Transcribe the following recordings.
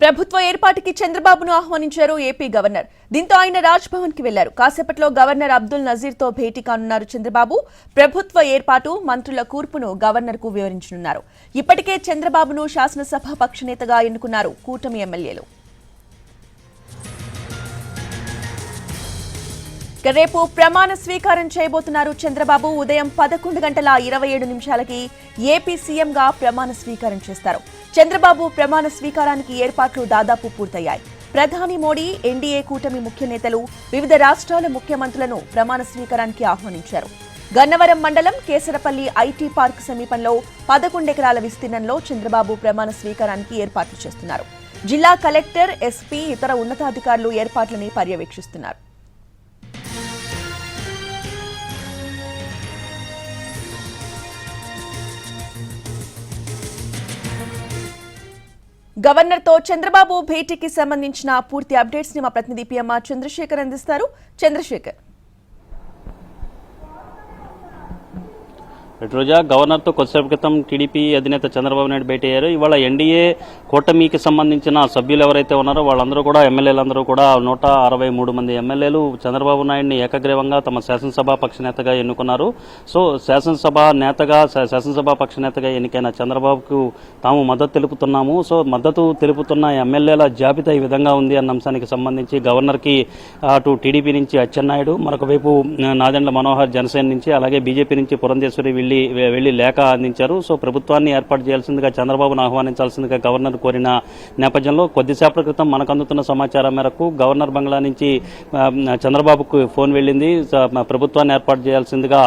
ప్రభుత్వ ఏర్పాటుకి చంద్రబాబును ఆహ్వానించారు ఏపీ గవర్నర్. దీంతో ఆయన రాజ్భవన్ కి వెళ్లారు. కాసేపట్లో గవర్నర్ అబ్దుల్ నజీర్ తో భేటీ కానున్నారు చంద్రబాబు. ప్రభుత్వ ఏర్పాటు, మంత్రుల కూర్పును గవర్నర్ కు వివరించనున్నారు. ఇప్పటికే చంద్రబాబును శాసనసభ పక్షనేతగా ఎన్నుకున్నారు కూటమి ఎమ్మెల్యేలు. రేపు ప్రమాణ స్వీకారం చేయబోతున్నారు చంద్రబాబు. ఉదయం 11:27 ఏపీ సీఎంగా ప్రమాణ స్వీకారం చేస్తారు. చంద్రబాబు ప్రమాణ స్వీకారానికి ఏర్పాట్లు దాదాపు పూర్తయ్యాయి. ప్రధాని మోడీ, ఎన్డీఏ కూటమి ముఖ్య నేతలు వివిధ రాష్ట్రాల ముఖ్యమంత్రులను ప్రమాణ స్వీకారానికి ఆహ్వానించారు. గన్నవరం మండలం కేసరపల్లి ఐటీ పార్క్ సమీపంలో 11 ఎకరాల విస్తీర్ణంలో చంద్రబాబు ప్రమాణ స్వీకారానికి ఏర్పాట్లు చేస్తున్నారు. జిల్లా కలెక్టర్, ఎస్పీ, ఇతర ఉన్నతాధికారులు ఏర్పాట్లని పర్యవేక్షిస్తున్నారు. గవర్నర్ తో చంద్రబాబు భేటీకి సంబంధించిన పూర్తి అప్డేట్స్ ని మా ప్రతినిధి పిఎంఆర్ చంద్రశేఖర్ అందిస్తారు. చంద్రశేఖర్, రోజా, గవర్నర్తో కొద్దిసేపు క్రితం టీడీపీ అధినేత చంద్రబాబు నాయుడు భేటీ అయ్యారు. ఇవాళ ఎన్డీఏ కూటమికి సంబంధించిన సభ్యులు ఎవరైతే ఉన్నారో వాళ్ళందరూ కూడా, ఎమ్మెల్యేలందరూ కూడా 163 మంది ఎమ్మెల్యేలు చంద్రబాబు నాయుడిని ఏకగ్రీవంగా తమ శాసనసభ పక్షనేతగా ఎన్నుకున్నారు. సో శాసనసభ పక్షనేతగా ఎన్నికైన చంద్రబాబుకు తాము మద్దతు తెలుపుతున్నాము. సో మద్దతు తెలుపుతున్న ఎమ్మెల్యేల జాబితా ఈ విధంగా ఉంది అన్న అంశానికి సంబంధించి గవర్నర్కి అటు టీడీపీ నుంచి అచ్చెన్నాయుడు, మరొక వైపు నాదెండ్ల మనోహర్ జనసేన నుంచి, అలాగే బీజేపీ నుంచి పురంధేశ్వరి వెళ్లి లేఖ అందించారు. సో ప్రభుత్వాన్ని ఏర్పాటు చేయాల్సిందిగా చంద్రబాబును ఆహ్వానించాల్సిందిగా గవర్నర్ కోరిన నేపథ్యంలో కొద్దిసేపటి క్రితం మనకు అందుతున్న సమాచారం మేరకు గవర్నర్ బంగ్లా నుంచి చంద్రబాబుకు ఫోన్ వెళ్ళింది. ప్రభుత్వాన్ని ఏర్పాటు చేయాల్సిందిగా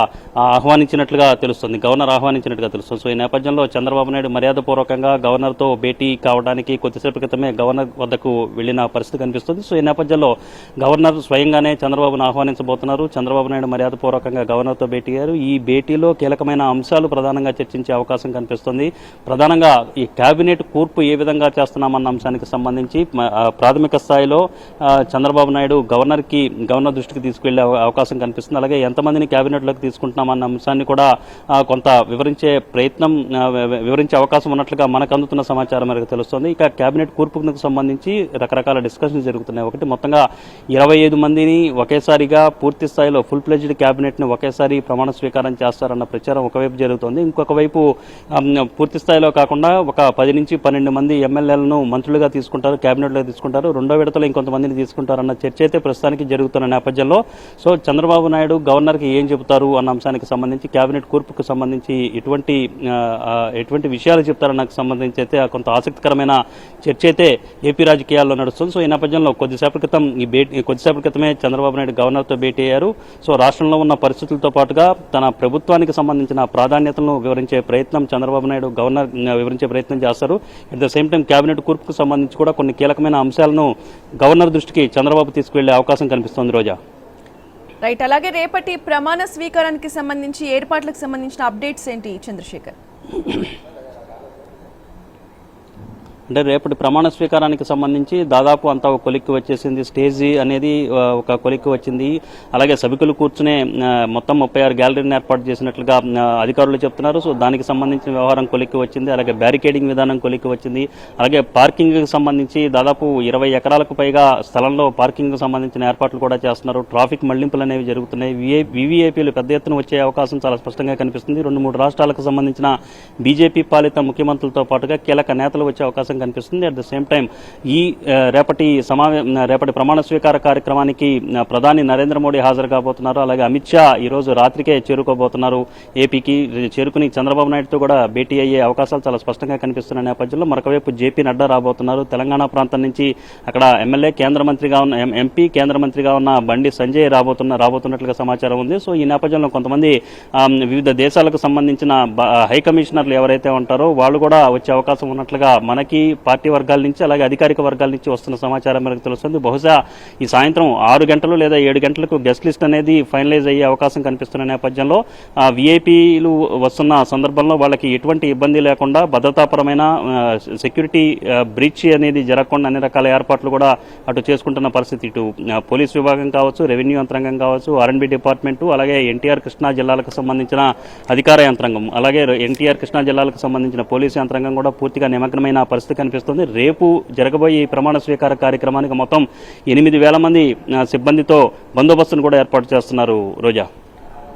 ఆహ్వానించినట్లుగా తెలుస్తుంది, గవర్నర్ ఆహ్వానించినట్టుగా తెలుస్తుంది. సో ఈ నేపథ్యంలో చంద్రబాబు నాయుడు మర్యాదపూర్వకంగా గవర్నర్తో భేటీ కావడానికి కొద్దిసేపటి క్రితమే గవర్నర్ వద్దకు వెళ్లిన పరిస్థితి కనిపిస్తుంది. సో ఈ నేపథ్యంలో గవర్నర్ స్వయంగానే చంద్రబాబును ఆహ్వానించబోతున్నారు. చంద్రబాబు నాయుడు మర్యాదపూర్వకంగా గవర్నర్తో భేటీ అయ్యారు. ఈ భేటీలో కీలకమైన అంశాలు ప్రధానంగా చర్చించే అవకాశం కనిపిస్తుంది. ప్రధానంగా ఈ కేబినెట్ కూర్పు ఏ విధంగా చేస్తున్నామన్న అంశానికి సంబంధించి ప్రాథమిక స్థాయిలో చంద్రబాబు నాయుడు గవర్నర్ దృష్టికి తీసుకెళ్లే అవకాశం కనిపిస్తుంది. అలాగే ఎంతమందిని కేబినెట్లోకి తీసుకుంటున్నామన్న అంశాన్ని కూడా కొంత వివరించే అవకాశం ఉన్నట్లుగా మనకు అందుతున్న సమాచారం మేరకు తెలుస్తుంది. ఇక కేబినెట్ కూర్పుకు సంబంధించి రకరకాల డిస్కషన్స్ జరుగుతున్నాయి. ఒకటి, మొత్తంగా 25 మందిని ఒకేసారిగా పూర్తి స్థాయిలో ఫుల్ ప్లెజ్డ్ కేబినెట్ ని ఒకేసారి ప్రమాణ స్వీకారం చేస్తారన్న ప్రచారం ఒకవైపు జరుగుతోంది. ఇంకొక వైపు పూర్తి స్థాయిలో కాకుండా ఒక 10 నుంచి 12 మంది ఎమ్మెల్యేలను మంత్రులుగా తీసుకుంటారు, కేబినెట్లో తీసుకుంటారు. రెండో విడతలో ఇంకొంతమందిని తీసుకుంటారన్న చర్చ అయితే ప్రస్తుతానికి జరుగుతున్న నేపథ్యంలో సో చంద్రబాబు నాయుడు గవర్నర్కి ఏం చెబుతారు అన్న అంశానికి సంబంధించి, కేబినెట్ కూర్పుకు సంబంధించి ఎటువంటి విషయాలు చెప్తారన్న సంబంధించి అయితే కొంత ఆసక్తికరమైన చర్చ అయితే ఏపీ రాజకీయాల్లో నడుస్తుంది. సో ఈ నేపథ్యంలో కొద్దిసేపటి క్రితమే చంద్రబాబు నాయుడు గవర్నర్తో భేటీ అయ్యారు. సో రాష్ట్రంలో ఉన్న పరిస్థితులతో పాటుగా తన ప్రభుత్వానికి సంబంధించిన ప్రాధాన్యతలను వివరించే ప్రయత్నం చంద్రబాబు నాయుడు గవర్నర్ వివరించే ప్రయత్నం చేస్తారు. At the same time cabinet కూర్పుకు సంబంధించి కూడా కొన్ని కీలకమైన అంశాలను గవర్నర్ దృష్టికి చంద్రబాబు తీసుకువెళ్లే అవకాశం కనిపిస్తోంది. రోజా, రైట్. అలాగే రేపటి ప్రమాణ స్వీకారానికి సంబంధించి ఏర్పాట్లకు సంబంధించిన అప్డేట్స్ ఏంటి చంద్రశేఖర్? అంటే రేపటి ప్రమాణ స్వీకారానికి సంబంధించి దాదాపు అంతా ఒక కొలిక్కి వచ్చేసింది. స్టేజ్ అనేది ఒక కొలిక్కి వచ్చింది. అలాగే సభికులు కూర్చునే మొత్తం 36 గ్యాలరీని ఏర్పాటు చేసినట్లుగా అధికారులు చెప్తున్నారు. సో దానికి సంబంధించిన వ్యవహారం కొలిక్కి వచ్చింది. అలాగే బ్యారికేడింగ్ విధానం కొలిక్కి వచ్చింది. అలాగే పార్కింగ్కి సంబంధించి దాదాపు 20 ఎకరాలకు పైగా స్థలంలో పార్కింగ్కి సంబంధించిన ఏర్పాట్లు కూడా చేస్తున్నారు. ట్రాఫిక్ మళ్లింపులు అనేవి జరుగుతున్నాయి. వివిఐపీలు పెద్ద ఎత్తున వచ్చే అవకాశం చాలా స్పష్టంగా కనిపిస్తుంది. 2-3 రాష్ట్రాలకు సంబంధించిన బీజేపీ పాలిత ముఖ్యమంత్రులతో పాటుగా కీలక నేతలు వచ్చే అవకాశం కనిపిస్తుంది. అట్ ద సేమ్ టైం ఈ రేపటి ప్రమాణ స్వీకార కార్యక్రమానికి ప్రధాని నరేంద్ర మోడీ హాజరు కాబోతున్నారు. అలాగే అమిత్ షా ఈ రోజు రాత్రికే చేరుకోబోతున్నారు ఏపీకి. చేరుకుని చంద్రబాబు నాయుడుతో కూడా భేటీ అయ్యే అవకాశాలు చాలా స్పష్టంగా కనిపిస్తున్న నేపథ్యంలో మరొకవైపు జేపీ నడ్డా రాబోతున్నారు. తెలంగాణ ప్రాంతం నుంచి అక్కడ ఎంపీ కేంద్ర మంత్రిగా ఉన్న బండి సంజయ్ రాబోతున్నట్లుగా సమాచారం ఉంది. సో ఈ నేపథ్యంలో కొంతమంది వివిధ దేశాలకు సంబంధించిన హై కమిషనర్లు ఎవరైతే ఉంటారో వాళ్ళు కూడా వచ్చే అవకాశం ఉన్నట్లుగా మనకి పార్టీ వర్గాల నుంచి అలాగే అధికారిక వర్గాల నుంచి వస్తున్న సమాచారం మేరకు తెలుస్తుంది. బహుశా ఈ సాయంత్రం 6 గంటలు లేదా 7 గంటలకు గెస్ట్ లిస్ట్ అనేది ఫైనలైజ్ అయ్యే అవకాశం కనిపిస్తున్న నేపథ్యంలో విఐపీలు వస్తున్న సందర్భంలో వాళ్ళకి ఎటువంటి ఇబ్బంది లేకుండా భద్రతాపరమైన సెక్యూరిటీ బ్రీచ్ అనేది జరగకుండా అన్ని రకాల ఏర్పాట్లు కూడా అటు చేసుకుంటున్న పరిస్థితి. ఇటు పోలీస్ విభాగం కావచ్చు, రెవెన్యూ యంత్రాంగం కావచ్చు, ఆర్ఎండ్బి డిపార్ట్మెంటు, అలాగే ఎన్టీఆర్ కృష్ణా జిల్లాలకు సంబంధించిన అధికార యంత్రాంగం, అలాగే ఎన్టీఆర్ కృష్ణా జిల్లాలకు సంబంధించిన పోలీసు యంత్రాంగం కూడా పూర్తిగా నిమగ్నమైన పరిస్థితి పరిస్థితి కనిపిస్తుంది. రేపు జరగబోయే ఈ ప్రమాణ స్వీకార కార్యక్రమానికి మొత్తం 8,000 మంది సిబ్బందితో బందోబస్తును కూడా ఏర్పాటు చేస్తున్నారు రోజా.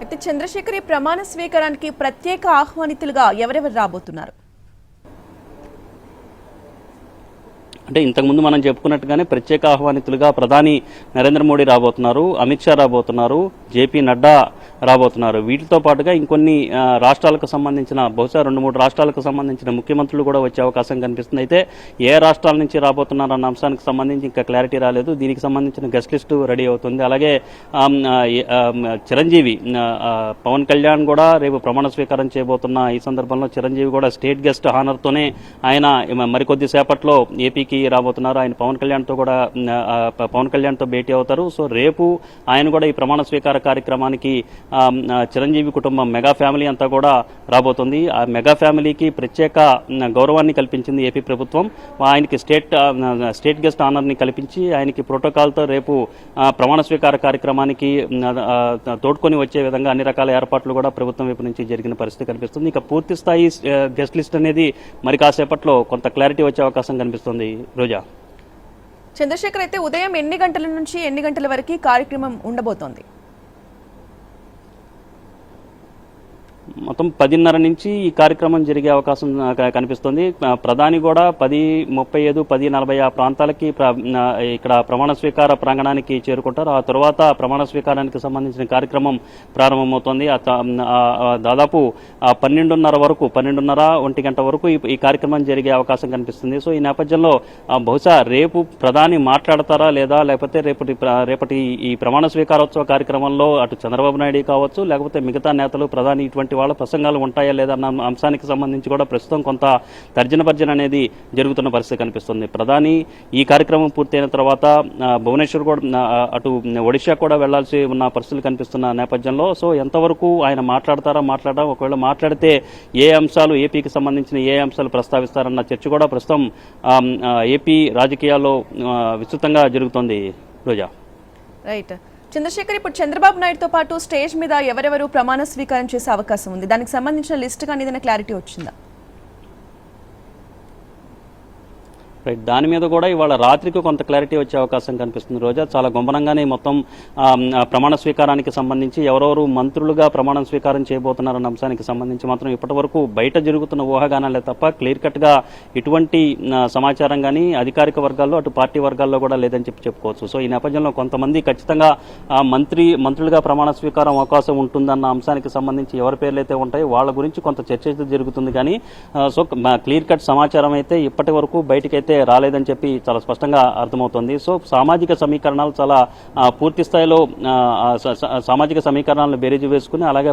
అయితే చంద్రశేఖర్, ఈ ప్రమాణ స్వీకారానికి ప్రత్యేక ఆహ్వానితులుగా ఎవరెవరు రాబోతున్నారు? అంటే ఇంతకుముందు మనం చెప్పుకున్నట్టుగానే ప్రత్యేక ఆహ్వానితులుగా ప్రధాని నరేంద్ర మోడీ రాబోతున్నారు, అమిత్ షా రాబోతున్నారు, జేపీ నడ్డా రాబోతున్నారు. వీటితో పాటుగా ఇంకొన్ని రాష్ట్రాలకు సంబంధించిన బహుశా 2-3 రాష్ట్రాలకు సంబంధించిన ముఖ్యమంత్రులు కూడా వచ్చే అవకాశం కనిపిస్తుంది. అయితే ఏ రాష్ట్రాల నుంచి రాబోతున్నారన్న అంశానికి సంబంధించి ఇంకా క్లారిటీ రాలేదు. దీనికి సంబంధించిన గెస్ట్ లిస్టు రెడీ అవుతుంది. అలాగే చిరంజీవి పవన్ కళ్యాణ్ కూడా రేపు ప్రమాణ స్వీకారం చేయబోతున్న ఈ సందర్భంలో చిరంజీవి కూడా స్టేట్ గెస్ట్ హానర్తోనే ఆయన మరికొద్ది సేపట్లో ఏపీకి రాబోతున్నారు. ఆయన పవన్ కళ్యాణ్తో భేటీ అవుతారు. సో రేపు ఆయన కూడా ఈ ప్రమాణ స్వీకార కార్యక్రమానికి చిరంజీవి కుటుంబం మెగా ఫ్యామిలీ అంతా కూడా రాబోతుంది. ఆ మెగా ఫ్యామిలీకి ప్రత్యేక గౌరవాన్ని కల్పించింది ఏపీ ప్రభుత్వం. ఆయనకి స్టేట్ గెస్ట్ ఆనర్ని కల్పించి ఆయనకి ప్రోటోకాల్తో రేపు ప్రమాణ స్వీకార కార్యక్రమానికి తోడ్కొని వచ్చే విధంగా అన్ని రకాల ఏర్పాట్లు కూడా ప్రభుత్వం వైపు నుంచి జరిగిన పరిస్థితి కనిపిస్తుంది. ఇక పూర్తి స్థాయి గెస్ట్ లిస్ట్ అనేది మరి కాసేపట్లో కొంత క్లారిటీ వచ్చే అవకాశం కనిపిస్తుంది రోజా. చంద్రశేఖర్, అయితే ఉదయం ఎన్ని గంటల నుంచి ఎన్ని గంటల వరకు కార్యక్రమం ఉండబోతోంది? మొత్తం 10:30 నుంచి ఈ కార్యక్రమం జరిగే అవకాశం కనిపిస్తుంది. ప్రధాని కూడా 10:35, 10:40 ఆ ప్రాంతాలకి ఇక్కడ ప్రమాణ స్వీకార ప్రాంగణానికి చేరుకుంటారు. ఆ తర్వాత ప్రమాణ స్వీకారానికి సంబంధించిన కార్యక్రమం ప్రారంభమవుతుంది. దాదాపు 12:30 వరకు 1 గంట వరకు ఈ కార్యక్రమం జరిగే అవకాశం కనిపిస్తుంది. సో ఈ నేపథ్యంలో బహుశా రేపు ప్రధాని మాట్లాడతారా లేదా, లేకపోతే రేపటి ఈ ప్రమాణ స్వీకారోత్సవ కార్యక్రమంలో అటు చంద్రబాబు నాయుడు కావచ్చు, లేకపోతే మిగతా నేతలు ప్రధాని ఇటువంటి వాళ్ళ ప్రసంగాలు ఉంటాయా లేదా అన్న అంశానికి సంబంధించి కూడా ప్రస్తుతం కొంత తర్జన అనేది జరుగుతున్న పరిస్థితి కనిపిస్తుంది. ప్రధాని ఈ కార్యక్రమం పూర్తయిన తర్వాత భువనేశ్వర్ కూడా అటు ఒడిశా కూడా వెళ్లాల్సి ఉన్న పరిస్థితులు కనిపిస్తున్న నేపథ్యంలో సో ఎంతవరకు ఆయన మాట్లాడడం, ఒకవేళ మాట్లాడితే ఏ అంశాలు ఏపీకి సంబంధించిన ఏ అంశాలు ప్రస్తావిస్తారన్న చర్చ కూడా ప్రస్తుతం ఏపీ రాజకీయాల్లో విస్తృతంగా జరుగుతోంది రోజా. రైట్ చంద్రశేఖర్, ఇప్పుడు చంద్రబాబు నాయుడుతో పాటు స్టేజ్ మీద ఎవరెవరు ప్రమాణ స్వీకారం చేసే అవకాశం ఉంది? దానికి సంబంధించిన లిస్ట్ కానీ ఏదైనా క్లారిటీ వచ్చిందా? రైట్, దాని మీద కూడా ఇవాళ రాత్రికి కొంత క్లారిటీ వచ్చే అవకాశం కనిపిస్తుంది రోజా. చాలా గుంభనంగానే మొత్తం ప్రమాణ స్వీకారానికి సంబంధించి ఎవరెవరు మంత్రులుగా ప్రమాణ స్వీకారం చేయబోతున్నారన్న అంశానికి సంబంధించి మాత్రం ఇప్పటి వరకు బయట జరుగుతున్న ఊహాగానాలే తప్ప క్లియర్ కట్గా ఇటువంటి సమాచారం కానీ అధికారిక వర్గాల్లో అటు పార్టీ వర్గాల్లో కూడా లేదని చెప్పుకోవచ్చు. సో ఈ నేపథ్యంలో కొంతమంది ఖచ్చితంగా మంత్రులుగా ప్రమాణ స్వీకారం అవకాశం ఉంటుందన్న అంశానికి సంబంధించి ఎవరి పేర్లు అయితే ఉంటాయో వాళ్ళ గురించి కొంత చర్చ అయితే జరుగుతుంది. కానీ సో క్లియర్ కట్ సమాచారం అయితే ఇప్పటి వరకు బయటకైతే రాలేదని చెప్పి చాలా స్పష్టంగా అర్థమవుతుంది. సో సామాజిక సమీకరణాలు చాలా పూర్తి స్థాయిలో సామాజిక సమీకరణాలను బేరీజు వేసుకుని అలాగే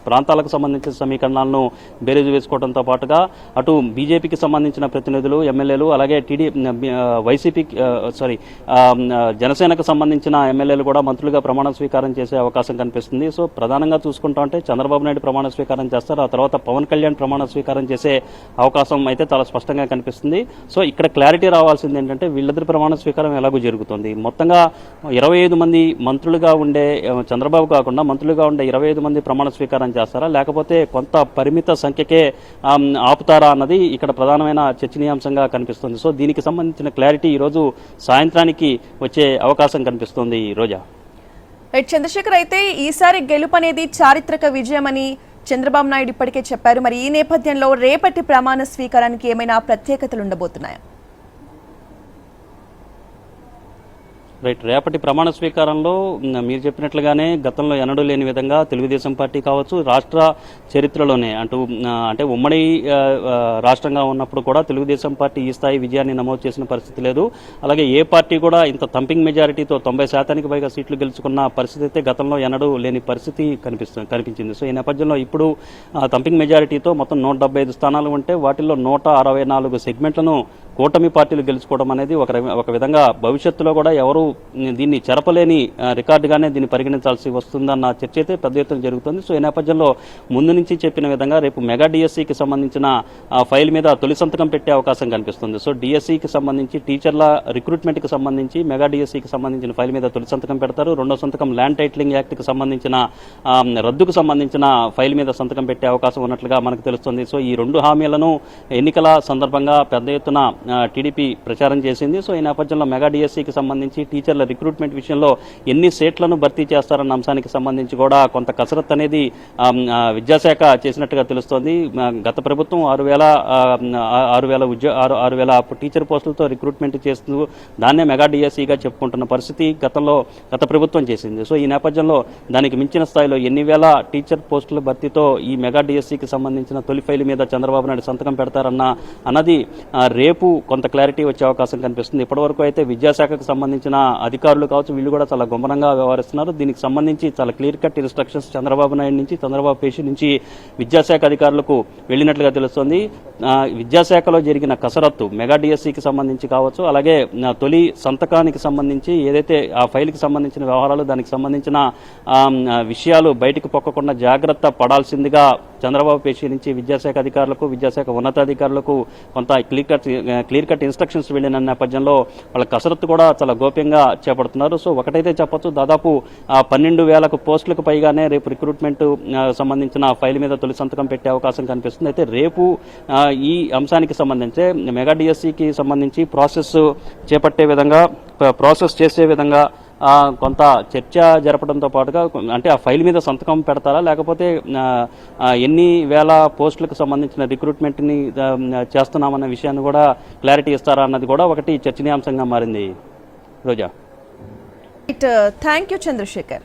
ప్రాంతాలకు సంబంధించిన సమీకరణాలను బేరీజు వేసుకోవడంతో పాటుగా అటు బీజేపీకి సంబంధించిన ప్రతినిధులు, ఎమ్మెల్యేలు అలాగే జనసేనకు సంబంధించిన ఎమ్మెల్యేలు కూడా మంత్రులుగా ప్రమాణ స్వీకారం చేసే అవకాశం కనిపిస్తుంది. సో ప్రధానంగా చూసుకుంటా ఉంటే చంద్రబాబు నాయుడు ప్రమాణ స్వీకారం చేస్తారు. ఆ తర్వాత పవన్ కళ్యాణ్ ప్రమాణ స్వీకారం చేసే అవకాశం అయితే చాలా స్పష్టంగా కనిపిస్తుంది. సో ఇక్కడ క్లారిటీ రావాల్సింది ఏంటంటే వీళ్ళిద్దరి ప్రమాణ స్వీకారం ఎలాగో జరుగుతుంది. మొత్తంగా 25 మంది మంత్రులుగా ఉండే చంద్రబాబు కాకుండా మంత్రులుగా ఉండే 25 మంది ప్రమాణ స్వీకారం చేస్తారా, లేకపోతే కొంత పరిమిత సంఖ్యకే ఆపుతారా అన్నది ఇక్కడ ప్రధానమైన చర్చనీయాంశంగా కనిపిస్తుంది. సో దీనికి సంబంధించిన క్లారిటీ ఈరోజు సాయంత్రానికి వచ్చే అవకాశం కనిపిస్తుంది రోజా. రైట్ చంద్రశేఖర్, అయితే ఈసారి గెలుపు అనేది చారిత్రక విజయమని చంద్రబాబు నాయుడు ఇప్పటికే చెప్పారు. మరి ఈ నేపథ్యంలో రేపటి ప్రమాణ స్వీకారానికి ఏమైనా ప్రత్యేకతలు ఉండబోతున్నాయా? రైట్, రేపటి ప్రమాణ స్వీకారంలో మీరు చెప్పినట్లుగానే గతంలో ఎన్నడూ లేని విధంగా తెలుగుదేశం పార్టీ కావచ్చు రాష్ట్ర చరిత్రలోనే అంటే ఉమ్మడి రాష్ట్రంగా ఉన్నప్పుడు కూడా తెలుగుదేశం పార్టీ ఈ స్థాయి విజయాన్ని నమోదు చేసిన పరిస్థితి లేదు. అలాగే ఏ పార్టీ కూడా ఇంత థంపింగ్ మెజారిటీతో 90% పైగా సీట్లు గెలుచుకున్న పరిస్థితి అయితే గతంలో ఎన్నడూ లేని పరిస్థితి కనిపించింది. సో ఈ నేపథ్యంలో ఇప్పుడు థంపింగ్ మెజారిటీతో మొత్తం 175 స్థానాలు ఉంటే వాటిల్లో 164 సెగ్మెంట్లను కూటమి పార్టీలు గెలుచుకోవడం అనేది ఒక విధంగా భవిష్యత్తులో కూడా ఎవరు దీన్ని చెరపలేని రికార్డుగానే దీన్ని పరిగణించాల్సి వస్తుందన్న చర్చ అయితే పెద్ద ఎత్తున జరుగుతుంది. సో ఈ నేపథ్యంలో ముందు నుంచి చెప్పిన విధంగా రేపు మెగా డిఎస్సికి సంబంధించిన ఫైల్ మీద తొలి సంతకం పెట్టే అవకాశం కనిపిస్తుంది. సో డిఎస్సికి సంబంధించి టీచర్ల రిక్రూట్మెంట్కి సంబంధించి మెగా డిఎస్సికి సంబంధించిన ఫైల్ మీద తొలి సంతకం పెడతారు. రెండో సంతకం ల్యాండ్ టైటిలింగ్ యాక్ట్కి సంబంధించిన రద్దుకు సంబంధించిన ఫైల్ మీద సంతకం పెట్టే అవకాశం ఉన్నట్లుగా మనకు తెలుస్తుంది. సో ఈ రెండు హామీలను ఎన్నికల సందర్భంగా పెద్ద ఎత్తున టీడీపీ ప్రచారం చేసింది. సో ఈ నేపథ్యంలో మెగా డిఎస్సికి సంబంధించి టీచర్ల రిక్రూట్మెంట్ విషయంలో ఎన్ని సీట్లను భర్తీ చేస్తారన్న అంశానికి సంబంధించి కూడా కొంత కసరత్తు అనేది విద్యాశాఖ చేసినట్టుగా తెలుస్తోంది. గత ప్రభుత్వం 6,000 టీచర్ పోస్టులతో రిక్రూట్మెంట్ చేస్తూ దాన్నే మెగా డిఎస్సిగా చెప్పుకుంటున్న పరిస్థితి గత ప్రభుత్వం చేసింది. సో ఈ నేపథ్యంలో దానికి మించిన స్థాయిలో ఎన్ని వేల టీచర్ పోస్టుల భర్తీతో ఈ మెగా డిఎస్సికి సంబంధించిన తొలి ఫైల్ మీద చంద్రబాబు నాయుడు సంతకం పెడతారన్నది రేపు కొంత క్లారిటీ వచ్చే అవకాశం కనిపిస్తుంది. ఇప్పటివరకు అయితే విద్యాశాఖకు సంబంధించిన అధికారులు కావచ్చు, వీళ్ళు కూడా చాలా గుమ్మరంగా వ్యవహరిస్తున్నారు. దీనికి సంబంధించి చాలా clear cut instructions Chandrababu Naidu నుంచి, చంద్రబాబు పేషి నుంచి విద్యాశాఖ అధికారులకు వెళ్ళినట్లుగా తెలుస్తోంది. విద్యాశాఖలో జరిగిన కసరత్తు మెగా డిఎస్సికి సంబంధించి కావచ్చు, అలాగే తొలి సంతకానికి సంబంధించి ఏదైతే ఆ ఫైల్కి సంబంధించిన వ్యవహారాలు, దానికి సంబంధించిన విషయాలు బయటకు పొక్కకుండా జాగ్రత్త పడాల్సిందిగా చంద్రబాబు పేషి నుంచి విద్యాశాఖ అధికారులకు, విద్యాశాఖ ఉన్నతాధికారులకు కొంత క్లియర్ కట్ ఇన్స్ట్రక్షన్స్ వెళ్ళిన నేపథ్యంలో వాళ్ళ కసరత్తు కూడా చాలా గోప్యంగా చేపడుతున్నారు. సో ఒకటైతే చెప్పొచ్చు, దాదాపు 12,000 పోస్టులకు పైగానే రేపు రిక్రూట్మెంట్ సంబంధించిన ఫైల్ మీద తొలి సంతకం పెట్టే అవకాశం కనిపిస్తుంది. అయితే రేపు ఈ అంశానికి సంబంధించి మెగా డిఎస్సికి సంబంధించి ప్రాసెస్ చేసే విధంగా కొంత చర్చ జరపడంతో పాటుగా, అంటే ఆ ఫైల్ మీద సంతకం పెడతారా, లేకపోతే ఎన్ని వేల పోస్టులకు సంబంధించిన రిక్రూట్మెంట్ని చేస్తున్నామన్న విషయాన్ని కూడా క్లారిటీ ఇస్తారా అన్నది కూడా ఒకటి చర్చనీయాంశంగా మారింది. రోజా. Thank you Chandrasekhar.